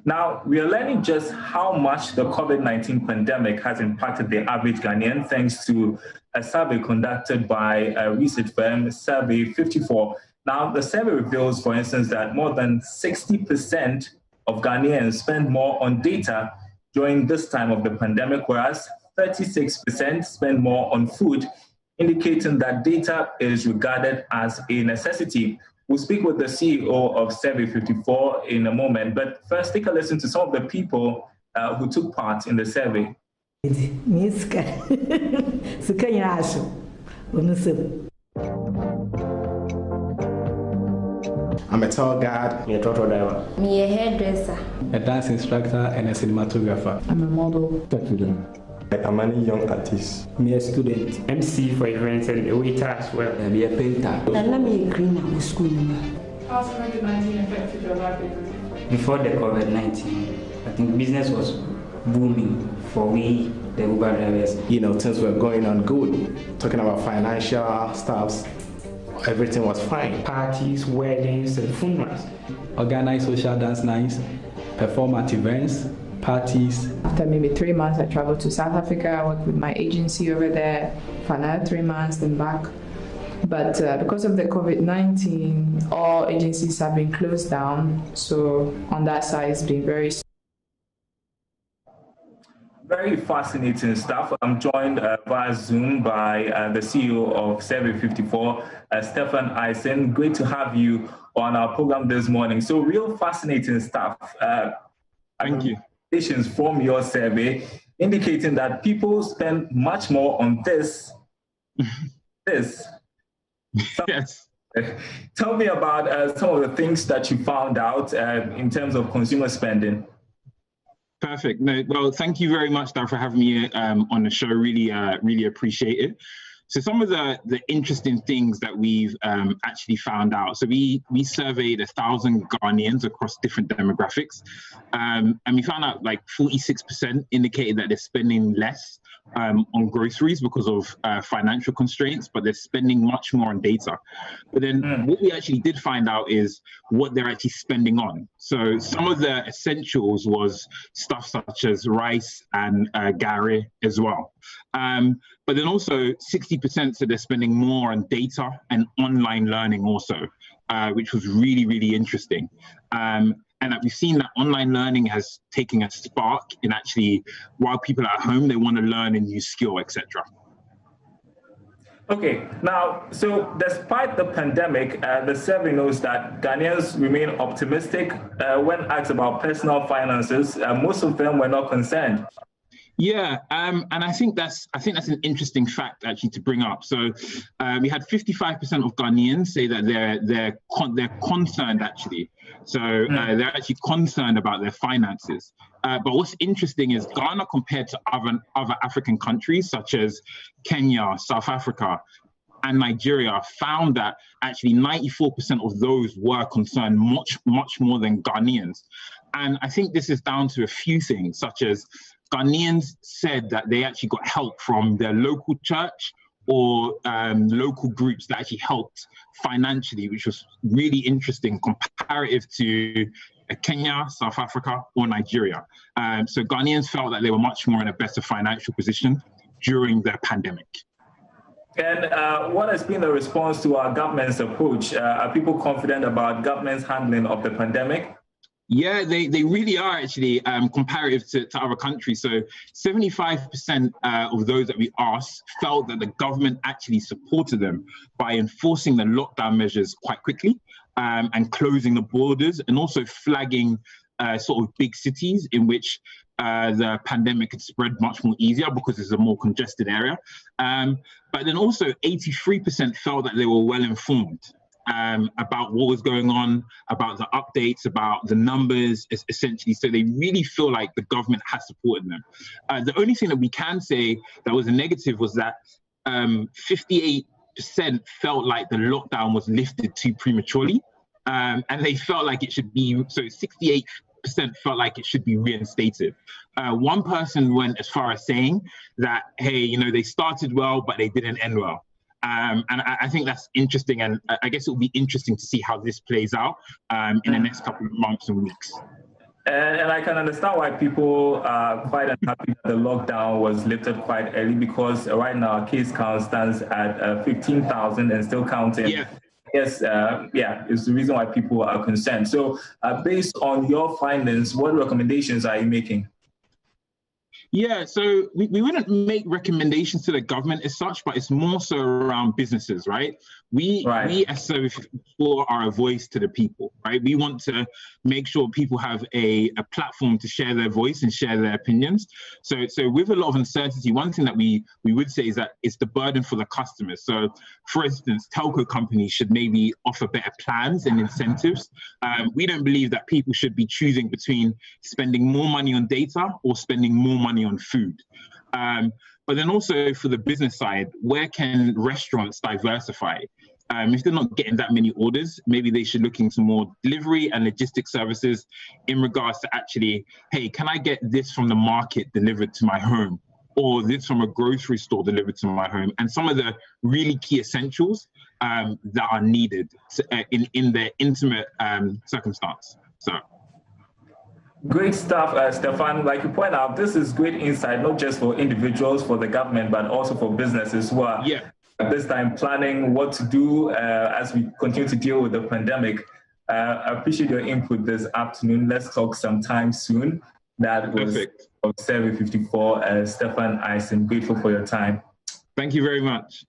Now, we are learning just how much the COVID-19 pandemic has impacted the average Ghanaian, thanks to a survey conducted by a research firm, Survey54. Now, the survey reveals, for instance, that more than 60% of Ghanaians spend more on data during this time of the pandemic, whereas 36% spend more on food, indicating that data is regarded as a necessity. We'll speak with the CEO of Survey54 in a moment, but first take a listen to some of the people who took part in the survey. I'm a tour guide. I'm a tour driver. I'm a hairdresser. A dance instructor and a cinematographer. I'm a model. I'm a young artist. I'm a student. MC for events and a waiter as well. I'm a painter. And I'm a cleaner with school. How has COVID-19 affected your livelihood? Before the COVID-19, I think business was booming for we, the Uber drivers. You know, things were going on good. Talking about financial stuffs, everything was fine. Parties, weddings, and funerals. Organize social dance nights, perform at events, parties. After maybe 3 months, I traveled to South Africa. I worked with my agency over there for another 3 months, then back. But because of the COVID-19, all agencies have been closed down. So on that side, it's been very fascinating stuff. I'm joined via Zoom by the CEO of Survey54, Stefan Eisen. Great to have you on our program this morning. So real fascinating stuff. Thank you. From your survey indicating that people spend much more on this. Yes. Tell me about some of the things that you found out in terms of consumer spending. Perfect. No, well, thank you very much, Dan, for having me on the show. Really appreciate it. So some of the interesting things that we've actually found out. So we surveyed 1,000 Ghanaians across different demographics, and we found out like 46% indicated that they're spending less on groceries because of financial constraints, but they're spending much more on data. But then what we actually did find out is what they're actually spending on. So some of the essentials was stuff such as rice and gari as well. But then also 60% said they're spending more on data and online learning also, which was really interesting. And that we've seen that online learning has taken a spark in actually, while people are at home, they want to learn a new skill, etc. Okay, now, so despite the pandemic, the survey knows that Ghanaians remain optimistic. When asked about personal finances, most of them were not concerned. Yeah, and I think that's an interesting fact actually to bring up. So we had 55% of Ghanaians say that they're concerned actually. So they're actually concerned about their finances. But what's interesting is Ghana, compared to other African countries such as Kenya, South Africa, and Nigeria, found that actually 94% of those were concerned much more than Ghanaians. And I think this is down to a few things, such as Ghanaians said that they actually got help from their local church or local groups that actually helped financially, which was really interesting comparative to Kenya, South Africa, or Nigeria. So Ghanaians felt that they were much more in a better financial position during the pandemic. And what has been the response to our government's approach? Are people confident about government's handling of the pandemic? Yeah, they really are actually, comparative to other countries. So 75% of those that we asked felt that the government actually supported them by enforcing the lockdown measures quite quickly and closing the borders, and also flagging sort of big cities in which the pandemic had spread much more easier because it's a more congested area. But then also 83% felt that they were well informed about what was going on, about the updates, about the numbers, essentially. So they really feel like the government has supported them. The only thing that we can say that was a negative was that 58% felt like the lockdown was lifted too prematurely. And they felt like it should be, so 68% felt like it should be reinstated. One person went as far as saying that, hey, you know, they started well, but they didn't end well. And I think that's interesting, and I guess it will be interesting to see how this plays out in the next couple of months and weeks. And I can understand why people are quite unhappy that the lockdown was lifted quite early, because right now our case count stands at 15,000 and still counting. Yeah. Yes, it's the reason why people are concerned. So based on your findings, what recommendations are you making? Yeah, so we wouldn't make recommendations to the government as such, but it's more so around businesses, right? We as Survey54 are a voice to the people, right? We want to make sure people have a platform to share their voice and share their opinions. So with a lot of uncertainty, one thing that we would say is that it's the burden for the customers. So for instance, telco companies should maybe offer better plans and incentives. We don't believe that people should be choosing between spending more money on data or spending more money on food. But then also for the business side, where can restaurants diversify? If they're not getting that many orders, maybe they should look into more delivery and logistics services in regards to actually, hey, can I get this from the market delivered to my home, or this from a grocery store delivered to my home? And some of the really key essentials that are needed in their intimate circumstance. So. Great stuff, Stefan. Like you point out, this is great insight, not just for individuals, for the government, but also for businesses who are at this time planning what to do as we continue to deal with the pandemic. I appreciate your input this afternoon. Let's talk sometime soon. That was Survey54, Stefan Eisen. Grateful for your time. Thank you very much.